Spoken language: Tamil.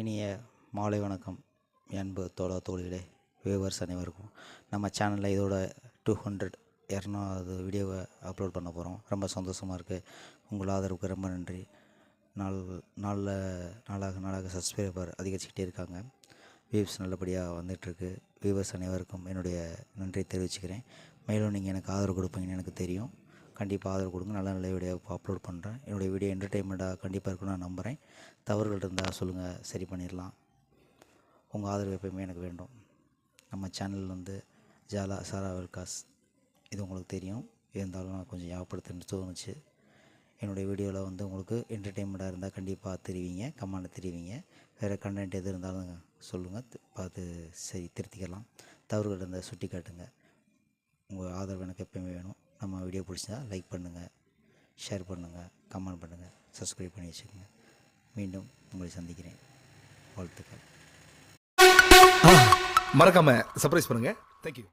இனிய மாலை வணக்கம் அன்பு தோழிகளே, வியூவர்ஸ் அனைவருக்கும். நம்ம சேனலில் இதோட 200வது வீடியோவை அப்லோட் பண்ண போகிறோம். ரொம்ப சந்தோஷமாக இருக்குது. உங்கள் ஆதரவுக்கு ரொம்ப நன்றி. நாளாக சப்ஸ்கிரைபர் அதிகரிச்சுக்கிட்டே இருக்காங்க. வியூஸ் நல்லபடியாக வந்துட்டுருக்கு. வியூவர்ஸ் அனைவருக்கும் என்னுடைய நன்றி தெரிவிச்சுக்கிறேன். மேலும் நீங்கள் எனக்கு ஆதரவு கொடுப்பீங்கன்னு எனக்கு தெரியும். கண்டிப்பாக ஆதரவு கொடுங்க. நல்ல வீடியோ அப்லோட் பண்ணுறேன். என்னுடைய வீடியோ என்டர்டெயின்மெண்ட்டாக கண்டிப்பாக இருக்குன்னு நான் நம்புகிறேன். தவறுகள் இருந்தால் சொல்லுங்கள், சரி பண்ணிடலாம். உங்கள் ஆதரவு எப்போயுமே எனக்கு வேண்டும். நம்ம சேனல் சாரா வெல்காஸ், இது உங்களுக்கு தெரியும். இருந்தாலும் நான் கொஞ்சம் ஞாபகப்படுத்துன்னு தோணுச்சு. என்னுடைய வீடியோவில் உங்களுக்கு என்டர்டெயின்மெண்ட்டாக இருந்தால் கண்டிப்பாக தெரிவிங்க, கமெண்ட் தெரிவிங்க. வேறு கண்டென்ட் எது இருந்தாலும் சொல்லுங்கள், பார்த்து சரி திருத்திக்கலாம். தவறுகள் இருந்தால் சுட்டி காட்டுங்க. உங்கள் ஆதரவு எனக்கு எப்போயுமே வேணும். நம்ம வீடியோ பிடிச்சா லைக் பண்ணுங்கள், ஷேர் பண்ணுங்கள், கமெண்ட் பண்ணுங்கள், சப்ஸ்கிரைப் பண்ணி வச்சுக்கோங்க. மீண்டும் உங்களை சந்திக்கிறேன். வாழ்த்துக்கள். மறக்காம சர்ப்ரைஸ் பண்ணுங்க. தேங்க்யூ.